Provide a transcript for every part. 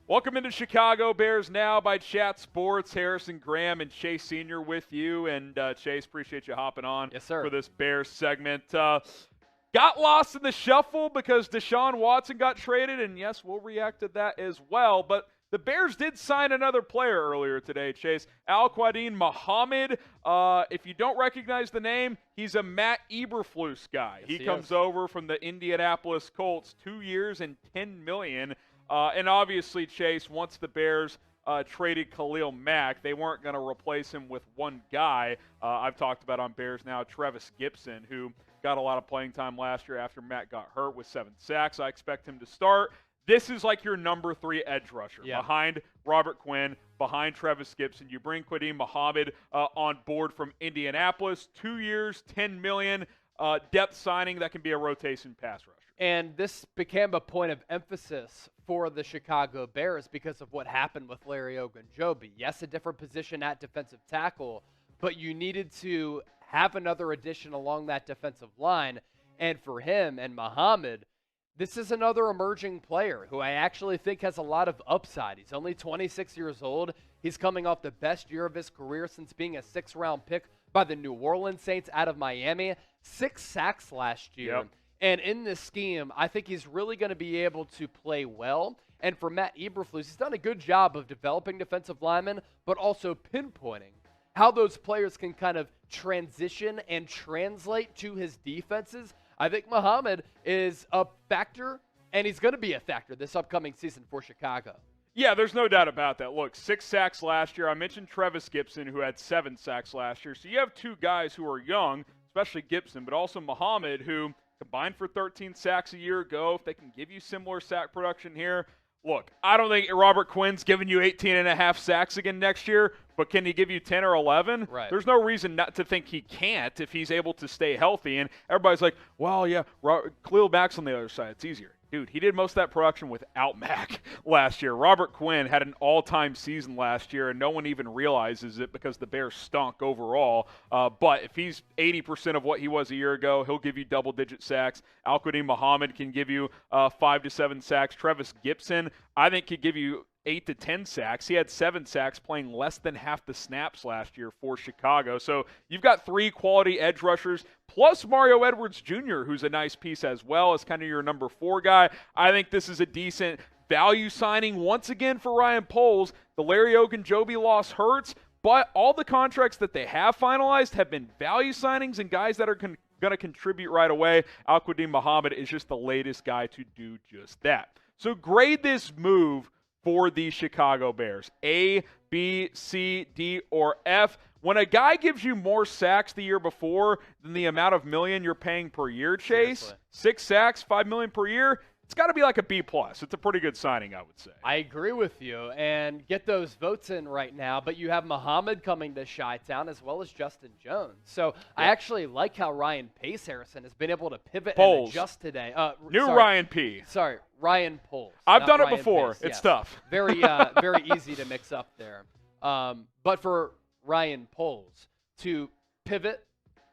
Welcome into Chicago Bears Now by Chat Sports. Harrison Graham and Chase Sr. with you. And Chase, appreciate you hopping on for this Bears segment. Got lost in the shuffle because Deshaun Watson got traded, and yes, we'll react to that as well. But the Bears did sign another player earlier today, Chase. Al-Quadin Muhammad. If you don't recognize the name, he's a Matt Eberflus guy. Yes, he comes over from the Indianapolis Colts, 2 years and $10 million. And obviously, Chase, once the Bears traded Khalil Mack, they weren't going to replace him with one guy. I've talked about on Bears Now, Trevis Gipson, who got a lot of playing time last year after Matt got hurt with 7 sacks. I expect him to start. This is like your number 3 edge rusher behind Robert Quinn, behind Trevis Gipson. You bring Quadin Muhammad on board from Indianapolis, 2 years, $10 million, depth signing that can be a rotation pass rusher. And this became a point of emphasis for the Chicago Bears because of what happened with Larry Ogunjobi. Yes, a different position at defensive tackle, but you needed to have another addition along that defensive line. And for him and Muhammad, this is another emerging player who I actually think has a lot of upside. He's only 26 years old. He's coming off the best year of his career since being a 6th-round pick by the New Orleans Saints out of Miami. 6 sacks last year. Yep. And in this scheme, I think he's really going to be able to play well. And for Matt Eberflus, he's done a good job of developing defensive linemen, but also pinpointing how those players can kind of transition and translate to his defenses. I think Muhammad is a factor, and he's going to be a factor this upcoming season for Chicago. Yeah, there's no doubt about that. Look, 6 sacks last year. I mentioned Trevis Gipson, who had 7 sacks last year. So you have 2 guys who are young, especially Gipson, but also Muhammad, who combined for 13 sacks a year ago. If they can give you similar sack production here, look, I don't think Robert Quinn's giving you 18.5 sacks again next year, but can he give you 10 or 11? Right. There's no reason not to think he can't if he's able to stay healthy. And everybody's like, well, yeah, Khalil Mack's on the other side. It's easier. Dude, he did most of that production without Mack last year. Robert Quinn had an all-time season last year, and no one even realizes it because the Bears stunk overall. But if he's 80% of what he was a year ago, he'll give you double-digit sacks. Al-Quadin Muhammad can give you 5 to 7 sacks. Trevis Gipson, I think, could give you 8 to 10 sacks. He had 7 sacks playing less than half the snaps last year for Chicago. So you've got 3 quality edge rushers, plus Mario Edwards Jr., who's a nice piece as well as kind of your number 4 guy. I think this is a decent value signing once again for Ryan Poles. The Larry Ogunjobi loss hurts, but all the contracts that they have finalized have been value signings and guys that are going to contribute right away. Al-Quadin Muhammad is just the latest guy to do just that. So grade this move for the Chicago Bears. A, B, C, D, or F. When a guy gives you more sacks the year before than the amount of million you're paying per year, Chase, Seriously. 6 sacks, $5 million per year, it's got to be like a B+. It's a pretty good signing, I would say. I agree with you, and get those votes in right now. But you have Muhammad coming to Chi-Town as well as Justin Jones. So I actually like how Ryan Pace Harrison has been able to pivot and adjust today. Ryan P. Sorry, Ryan Poles. I've done it Ryan before. Pace. It's Yes. tough. Very, very easy to mix up there. But for Ryan Poles to pivot,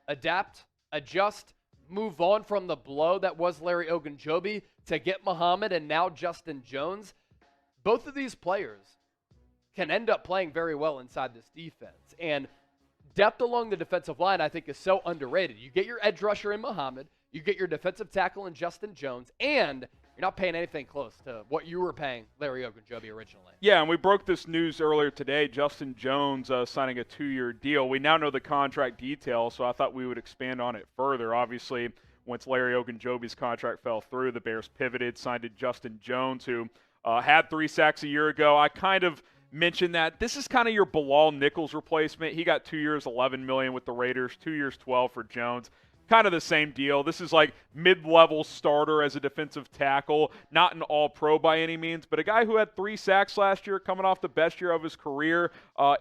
adapt, adjust, move on from the blow that was Larry Ogunjobi to get Muhammad and now Justin Jones, both of these players can end up playing very well inside this defense. And depth along the defensive line, I think, is so underrated. You get your edge rusher in Muhammad, you get your defensive tackle in Justin Jones, and you're not paying anything close to what you were paying Larry Ogunjobi originally. Yeah, and we broke this news earlier today. Justin Jones signing a 2-year deal. We now know the contract details, so I thought we would expand on it further. Obviously, once Larry Ogunjobi's contract fell through, the Bears pivoted, signed Justin Jones, who had 3 sacks a year ago. I kind of mentioned that this is kind of your Bilal Nichols replacement. He got 2 years, $11 million with the Raiders, 2 years, $12 million for Jones. Kind of the same deal. This is like mid-level starter as a defensive tackle, not an all-pro by any means, but a guy who had 3 sacks last year, coming off the best year of his career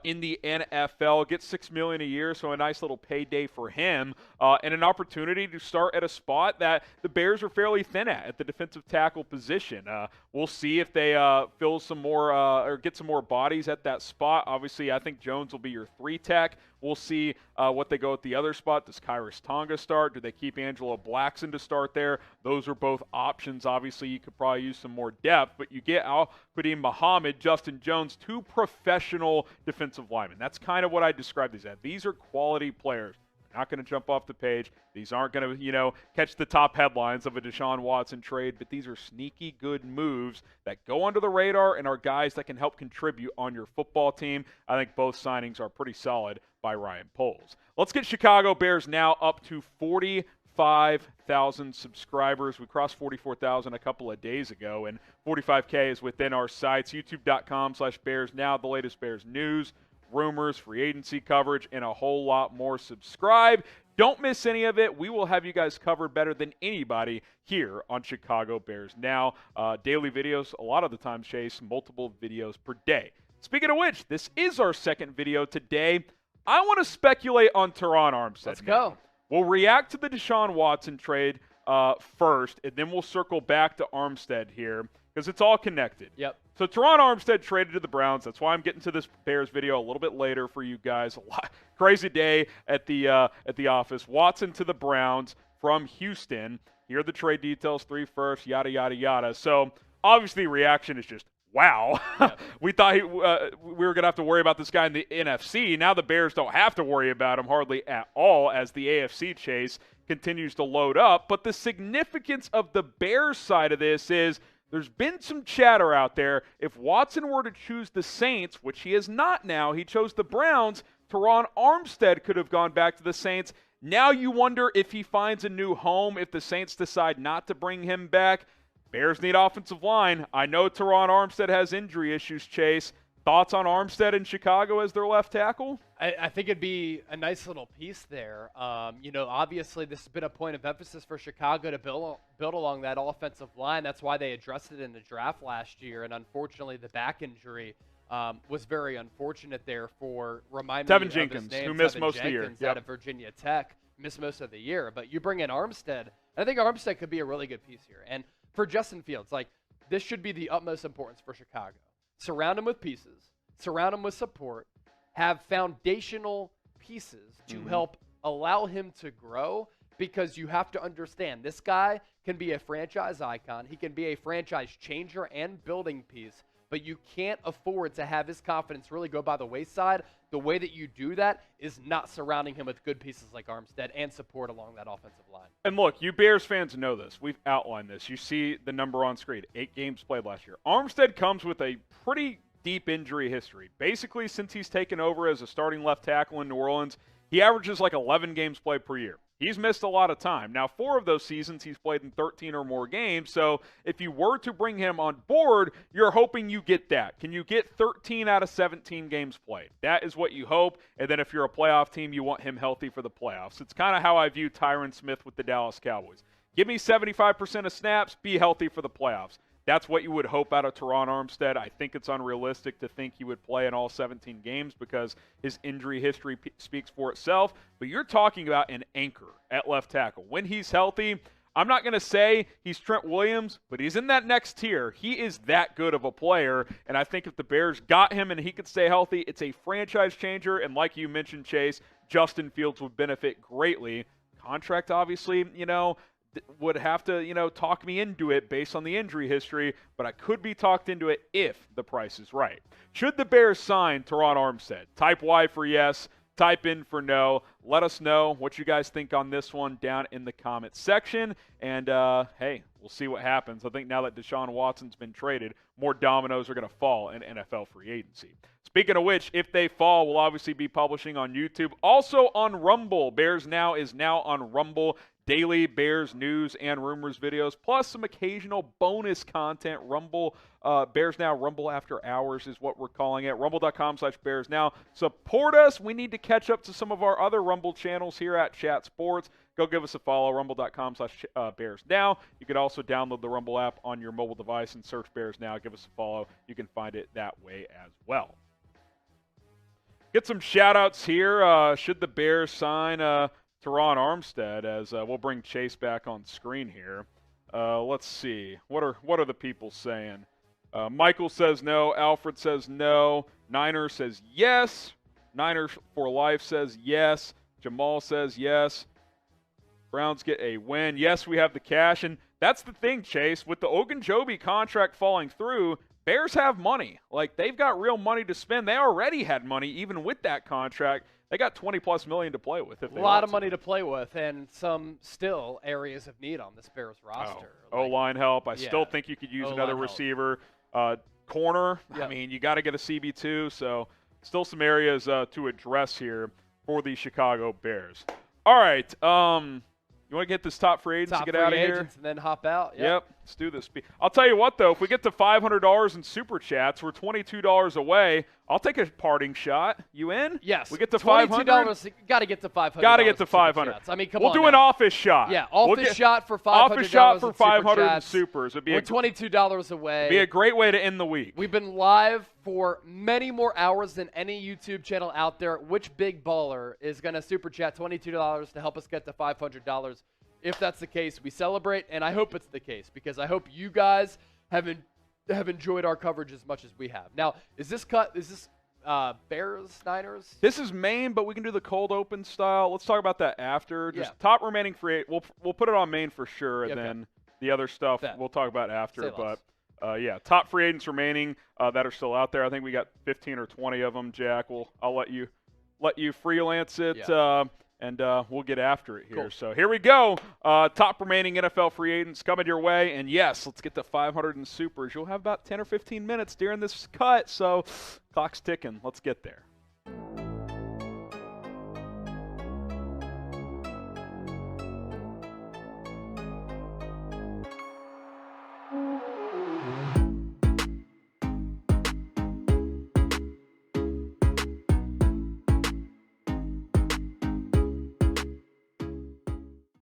in the NFL, gets $6 million a year, so a nice little payday for him, and an opportunity to start at a spot that the Bears are fairly thin at the defensive tackle position. We'll see if they fill some more or get some more bodies at that spot. Obviously, I think Jones will be your 3 tech We'll see what they go at the other spot. Does Kyrus Tonga start? Do they keep Angelo Blackson to start there? Those are both options. Obviously, you could probably use some more depth, but you get Al-Quadin Muhammad, Justin Jones, 2 professional defensive linemen. That's kind of what I describe these as. These are quality players. Not going to jump off the page. These aren't going to, catch the top headlines of a Deshaun Watson trade, but these are sneaky good moves that go under the radar and are guys that can help contribute on your football team. I think both signings are pretty solid by Ryan Poles. Let's get Chicago Bears now up to 45,000 subscribers. We crossed 44,000 a couple of days ago, and 45K is within our sites. YouTube.com/Bears Now, the latest Bears news, rumors, free agency coverage, and a whole lot more. Subscribe. Don't miss any of it. We will have you guys covered better than anybody here on Chicago Bears Now. Daily videos, a lot of the time, Chase, multiple videos per day. Speaking of which, this is our second video today. I want to speculate on Terron Armstead. Let's go. We'll react to the Deshaun Watson trade first, and then we'll circle back to Armstead here because it's all connected. Yep. So Terron Armstead traded to the Browns. That's why I'm getting to this Bears video a little bit later for you guys. Crazy day at the office. Watson to the Browns from Houston. Here are the trade details: 3 firsts, yada yada yada. So obviously, reaction is just wow. Yep. We thought we were going to have to worry about this guy in the NFC. Now the Bears don't have to worry about him hardly at all as the AFC chase continues to load up. But the significance of the Bears side of this is there's been some chatter out there. If Watson were to choose the Saints, which he is not now, he chose the Browns, Terron Armstead could have gone back to the Saints. Now you wonder if he finds a new home, if the Saints decide not to bring him back. Bears need offensive line. I know Terron Armstead has injury issues, Chase. Thoughts on Armstead in Chicago as their left tackle? I think it'd be a nice little piece there. Obviously this has been a point of emphasis for Chicago to build along that offensive line. That's why they addressed it in the draft last year. And unfortunately, the back injury was very unfortunate there for Tevin Jenkins, who missed most of the year. Out of Virginia Tech, missed most of the year. But you bring in Armstead, I think Armstead could be a really good piece here. And for Justin Fields, this should be the utmost importance for Chicago. Surround him with pieces, surround him with support, have foundational pieces to help allow him to grow, because you have to understand this guy can be a franchise icon. He can be a franchise changer and building piece, but you can't afford to have his confidence really go by the wayside. The way that you do that is not surrounding him with good pieces like Armstead and support along that offensive line. And look, you Bears fans know this. We've outlined this. You see the number on screen, 8 games played last year. Armstead comes with a pretty deep injury history. Basically, since he's taken over as a starting left tackle in New Orleans, he averages 11 games played per year. He's missed a lot of time. Now, 4 of those seasons, he's played in 13 or more games. So if you were to bring him on board, you're hoping you get that. Can you get 13 out of 17 games played? That is what you hope. And then if you're a playoff team, you want him healthy for the playoffs. It's kind of how I view Tyron Smith with the Dallas Cowboys. Give me 75% of snaps, be healthy for the playoffs. That's what you would hope out of Terron Armstead. I think it's unrealistic to think he would play in all 17 games because his injury history speaks for itself. But you're talking about an anchor at left tackle. When he's healthy, I'm not going to say he's Trent Williams, but he's in that next tier. He is that good of a player, and I think if the Bears got him and he could stay healthy, it's a franchise changer. And like you mentioned, Chase, Justin Fields would benefit greatly. Contract, obviously, would have to, talk me into it based on the injury history, but I could be talked into it if the price is right. Should the Bears sign Terron Armstead? Type Y for yes, type in for no. Let us know what you guys think on this one down in the comments section. And, hey, we'll see what happens. I think now that Deshaun Watson's been traded, more dominoes are going to fall in NFL free agency. Speaking of which, if they fall, we'll obviously be publishing on YouTube. Also on Rumble. Bears Now is now on Rumble. Daily Bears news and rumors videos, plus some occasional bonus content. Rumble, Bears Now, Rumble After Hours is what we're calling it. Rumble.com/Bears Now. Support us. We need to catch up to some of our other Rumble channels here at Chat Sports. Go give us a follow, Rumble.com/Bears Now. You can also download the Rumble app on your mobile device and search Bears Now. Give us a follow. You can find it that way as well. Get some shout-outs here. Should the Bears sign Terron Armstead, as we'll bring Chase back on screen here. Let's see. What are the people saying? Michael says no. Alfred says no. Niner says yes. Niners for life says yes. Jamal says yes. Browns get a win. Yes, we have the cash. And that's the thing, Chase. With the Ogunjobi contract falling through, Bears have money. Like, they've got real money to spend. They already had money even with that contract. They got $20+ million to play with. If they a lot of money to play with, and some still areas of need on this Bears roster. O-line help. I still think you could use another receiver. Corner, I mean, you got to get a CB2, so still some areas to address here for the Chicago Bears. All right, you want to get this top free agents to get out of here? And then hop out? Yep, let's do this. I'll tell you what, though, if we get to $500 in Super Chats, we're $22 away. I'll take a parting shot. You in? Yes. We get to $500? Got to get to $500. Got to get to $500. I mean, come on. We'll do an office shot. Yeah, office shot for $500. Office shot for $500 in supers. It'd be we're $22 away. Be a great way to end the week. We've been live for many more hours than any YouTube channel out there. Which big baller is going to super chat $22 to help us get to $500? If that's the case, we celebrate, and I hope it's the case because I hope you guys have enjoyed our coverage as much as we have. Now, is this Bears, Niners? This is main, but we can do the cold open style. Let's talk about that after. Just top remaining free. We'll put it on main for sure, and then the other stuff we'll talk about after. But top free agents remaining that are still out there. I think we got 15 or 20 of them. Jack, I'll let you freelance it. Yeah. And we'll get after it here. Cool. So here we go. Top remaining NFL free agents coming your way. And, yes, let's get to 500 in supers. You'll have about 10 or 15 minutes during this cut. So clock's ticking. Let's get there.